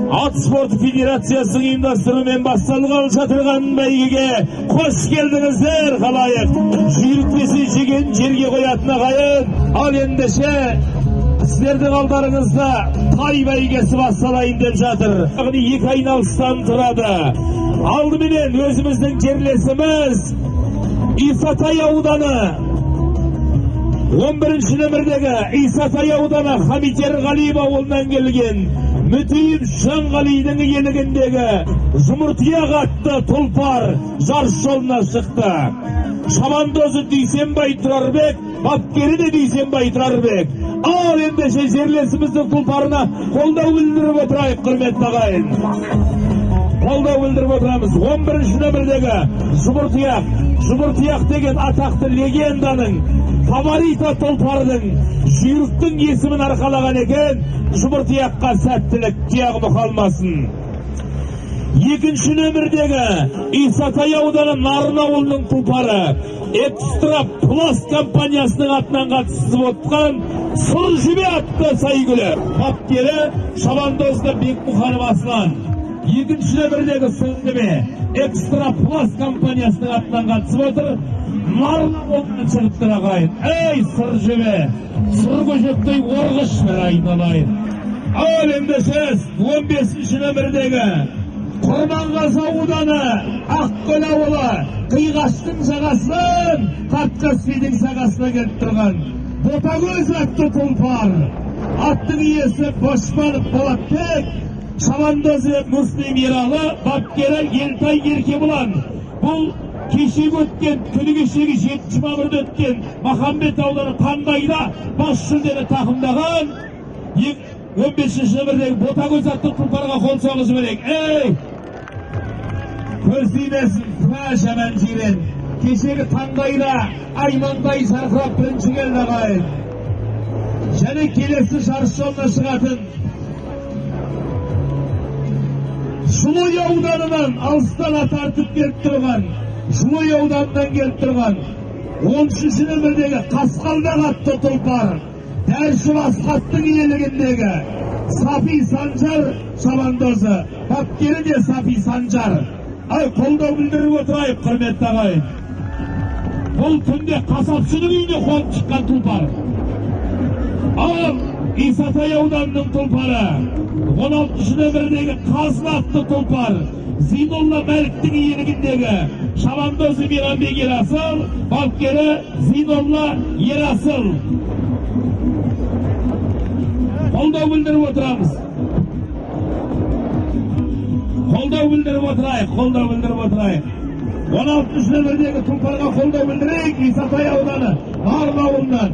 At Sport Federatsiyasының ұйымдастыруымен басталғалы жатырған бәйгеге қош келдіңіздер халайық. Жүйріктесе жеген жерге қоятын ағайын. Ал ендеше сіздердің алдарыңызда тай бәйгесі басталайын деп жатыр. Яғни 2 айналыстан тұрады. Алдыменен өзіміздің жерлесіміз Исатай ауданы 11-ші нөмірдегі Исатай ауданы Хамитер Ғалиев ауылынан келген Мүтейіп Жанғалидың иелігіндегі Жұмыртияқ атты тұлпар жарыс жолына шықты. Шабандозы Дүйсенбай Тұрарбек, бапкері де Дүйсенбай Тұрарбек. Ал ендеше жерлесіміздің тұлпарына қолдау білдіріп отырайық, құрметті ағайын. Қолдау білдіріп отырамыз. 11-ші нөмірдегі Жұмыртияқ деген атақты легенданың фаворита тұлпардың жүйріктің есімін арқалаған екен. Жұмыртияққа сәттілік, тұяғы мұқалмасын. 2-ші нөмірдегі Исатай ауданы Нарын ауылының тұлпары Экстра Плас компаниясының атынан қатысып отқан Сұр Жебе атты Сайгүлі. Бапкері Шабандозды Бекмұханов Аслан. 2-ші нөмірдегі Сұр Жебе Экстра Плас компаниясының атынан қатысып отыр. Нарын ауылынан шығыптыр ағайын. Ей Сұр Жебе, сұр көшектей орғыш бір айналайын. Ал ендеше 15-ші нөмірдегі Құрманғазы ауданы Ақкөл ауылы Қиғаштың жағасын Қатқаспидің сағасына келіп тұрған Ботагөз атты тұлпар. Аттың иесі Бошпанов Болатбек, шабандозы Муслим Ералы, бапкері Елтай Еркебұлан. Бұл кешегі өткен, күні кешегі 7 мамырда өткен Махамбет ауданы Қандайда бас жүлдені тақымдаған 15-ші нөмірдегі Ботагөз атты тұлпарға қол соғып жіберейік. Ей! Көрсейдесін, күмәш әмән жирен. Кешегі Таңдайда Аймандай жарқырап бірінші келді ағайын. Және келесі жарыс жолына шығатын Жылой ауданынан алыстан атартып келіп тұрған, Жылой ауданынан келіп тұрған 13-ші нөмірдегі Қасқалдақ атты тұлпар, Дәршібас аттың иелігіндегі Сапи Санжар шабандозы, бапкері де Сапи Санжар. Ай, қолдау білдіріп отырайық, құрметті ағайын. Бұл түнде қасапшының үйіне қонып шыққан тұлпар. Ал Исатай ауданының тұлпары 16-ші нөмірдегі Қазы атты тұлпар, Зейнолла Мәліктің иелігіндегі шабандозы Мейрамбек Ерасыл, бапкері Зейнолла Ерасыл. Қолдау білдіріп отырамыз. Қолдау білдіріп отырайық. 16-ші нөмірдегі тұлпарға қолдау білдірейік. Исатай ауданы Нарын ауылынан.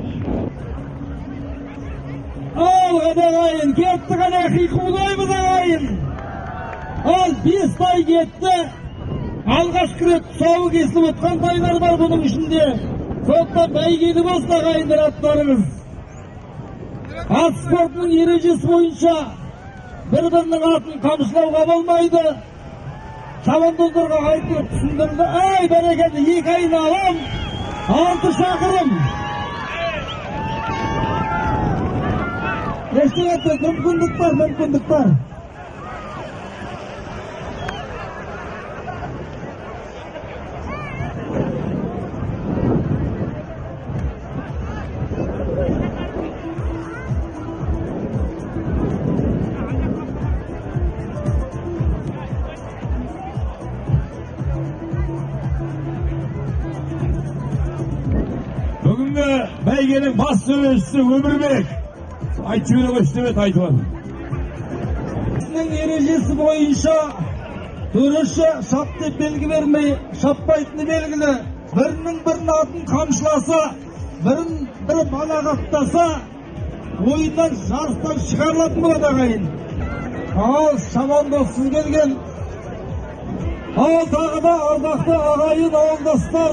Ал ағайын, кетті ғана қиқылдаймыз ағайын. Ал 5 тай кетті. Алғашқы рет тұсауы кесіліп отқан тайлар бар бұның ішінде. Сондықтан бәйгені басты ағайындар аттарыңыз. Ат спортының ережесі бойынша бір-бірінің атын қамшылауға болмайды. Шабандоздарға айтып түсіндірді. Ай, бәрекелді, 2 айналым, 6 шақырым. Ешкілетті, мүмкіндік бар. Бүгінгі бәйгенің бас сөйлеушісі Өмірбек. Айтып өш деп айтып отыр. Сіздің ережесі бойынша төреші шап деп белгі бермей, шаппайтыны белгілі. Бірінің атын қамшыласа, бірі балағаттаса, ойыннан жарыстан шығарылатын болады ағайын. Ал шабандозсыз келген, ал тағы да ардақты ағайын ауылдастар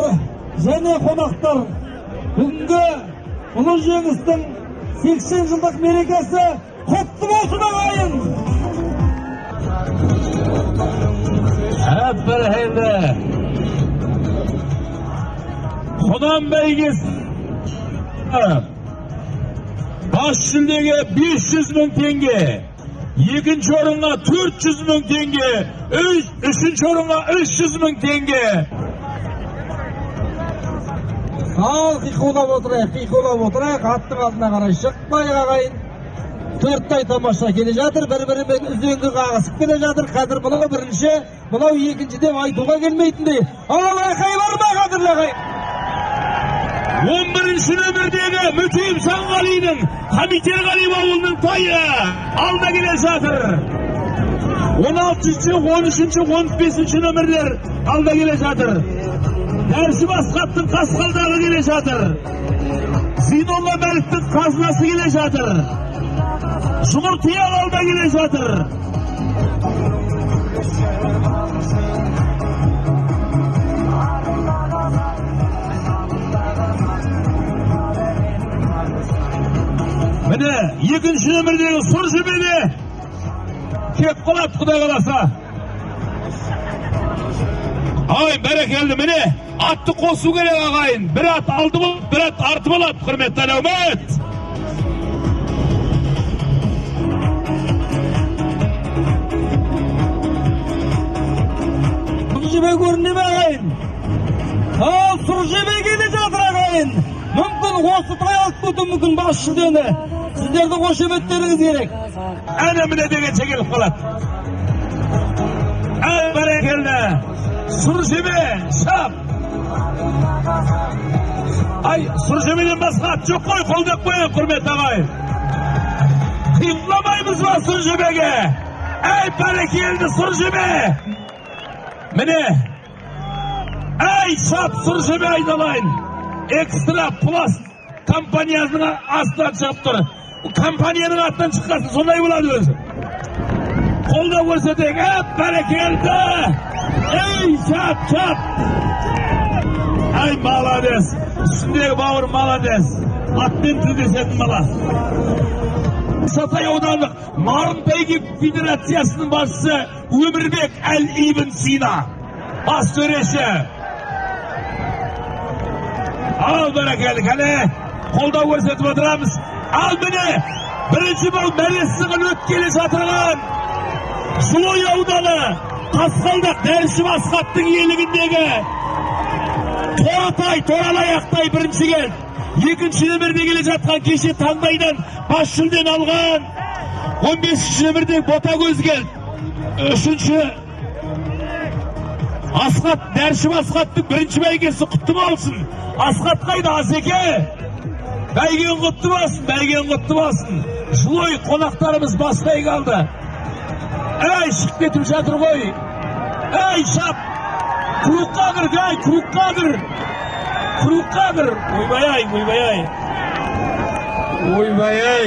және қонақтар. Бүгінгі ұлы жеңістің 80 жылдық мерекесі құтты болсын ағайын. Әбдірхелді Құнан бәйгесі бас жүлдеге 500 мың теңге, Екінші орынға 400 мың теңге, үшінші орынға 300 мың теңге. Ал қиқулап отырайық, аттың алдына қарай шықпайық ағайын. Төрттай тамаша келе жатыр, бір-бірімен үзеңгі қағысып келе жатыр. Қазір бұлау бірінші, бұлау екінші деп айтуға келмейтіндей. Ал айқай бар ма қадірлі ағайын? 11-ші нөмірдегі Мүтейім Санғалиның Хамитерғалиев ауылының тайы алда келе жатыр. 16-ші, 13-ші, 15-ші нөмірлер алда келе жатыр. Дәршім Асқаттың Қасқалдағы келе жатыр. Зейнолла Мәліктің Қазынасы келе жатыр. Жұмыртияқ алда келе жатыр. Міне, екінші нөмірдегі сұр жебеде кеп қалады, Құдай қаласа. Ай, бәрекелді, міне, атты қосу керек ағайын. Бір ат алды болып, бір ат арты болады, құрметті әлеумет. Жебе көрінді ме ағайын? Ал сұр жебе келе жатыр ағайын. Мүмкін осы тай алып көту мүмкін бас жүлдені. Сіздерді қошеметтеріңіз керек. Әне міне дегенше келіп қалады. Әй бәрекелді, сұр жебе, шап. Ай, сұр жебеден басқа ат жоқ қой, қолдап қойын, құрмет ағайын. Қимламаймыз ба сұр жебеге? Әй бәрекелді, сұр жебе. Міне, әй шап, сұр жебе айналайын. Экстра пласт компаниясының астынан шығып тұр. Компанияның аттан шыққасын сондай болады өзі. Қолда көрсетейік, бәрекелді. Ей, шап. Ай, маладес. Үстіндегі бауыр маладес. Атпен тілдесетін бала. Сатай аудандық Нарын бәйге федерациясының басшысы Өмірбек Әл-Ибн Сина. Бас төреші. Ал бәрекелді, кәне қолдау көрсетіп отырамыз. Ал міне, бірінші бұл мәресіғын өткелі жатырған Жылой ауданы Қасқалдақ Дәршім Асқаттың елігіндегі Торытай, Торалаяқтай бірінші келді. Екінші нөмірде келе жатқан кеше таңдайдан бас жүлден алған 15-ші нөмірде Ботагөз келді. Үшінші Асқат, Дәршім Асқаттың бірінші бәйгесі құтты болсын. Асқат қайда, Асеке? Бәйген құтты болсын. Жылой қонақтарымыз бастай қалды. Әй, шық кетіп жатыр ғой. Әй, шап. Круққа кір. Ойбай.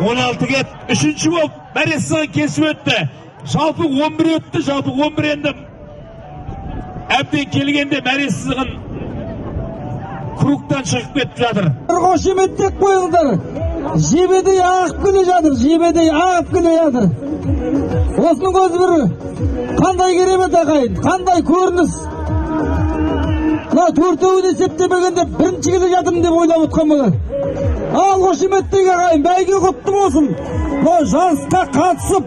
16 кет. Үшінші болып, мәресіған кесіп өтті. Жалпы 11 өтті, жалпы 11 енді. Әбден келгенде мәресіған кругтан шығып кетіп жатыр. Қошеметтеп қойыңдар. Жебедей ағып келе жатыр. Осының өзі бір қандай керемет ағайын, қандай көрініс. Төртеуін есептемегенде бірінші келе жатырмын деп ойлап отқан болар. Ал қошеметтегі ағайын, бәйге құтты болсын. Жарысқа қатысып,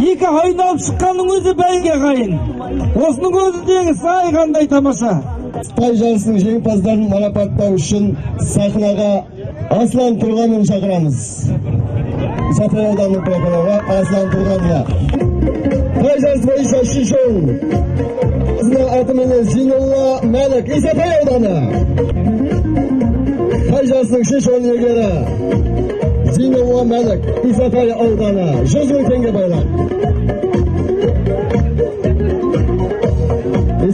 екі айналып шыққанның өзі бәйге ағайын. Осының өзі деңіз, ай қандай тамаша. Тай жарысының жеңімпаздарын марапаттау үшін сахнаға Аслан Тұрғанын шақырамыз. Сатай ауданының прокуроры Аслан Тұрғанға. Тай жарысы бойынша үшінші орын атыменен Зейнолла Мәлік, Исатай ауданы. Тай жарысының үшінші орын иегері Зейнолла Мәлік, Исатай ауданы. 100 мың теңге байлап.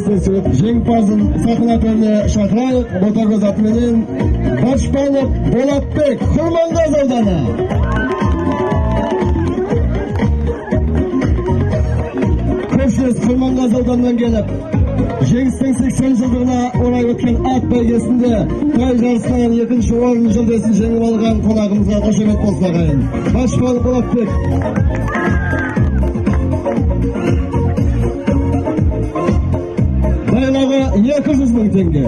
Жеңімпазын сахна төріне шақырайық. Ботагөз атыменен Башпанов Болатбек, Құрманғаз ауданы. Көпшілес Құрманғаз ауданынан келіп, жеңістің 80 жылдығына орай өткен ат бәйгесінде тай жарысынан екінші орын жүлдесін жеңіп алған қонағымызға қошемет болсын ағайын. Башпанов Болатбек. Байлығы 200 мың теңге.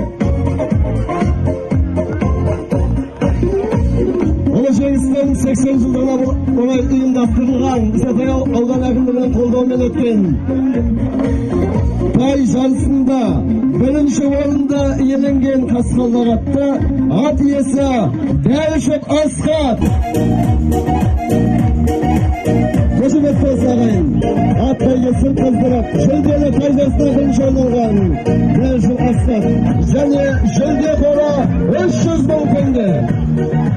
Ұлы жеңістің 80 жылдығына орай ұйымдастырылған Исатай аудан әкімдігінің қолдауымен өткен тай жарысында бірінші орында иеленген Қасқалдақ атты ат иесі Дәуішев Асқат. Қошемет болсын ағайын. Ат бәйгесін қыздырып, жүлделі тай жарысына бірінші орын алған Дәуішев Асқат және жүлде қоры 300 мың теңге.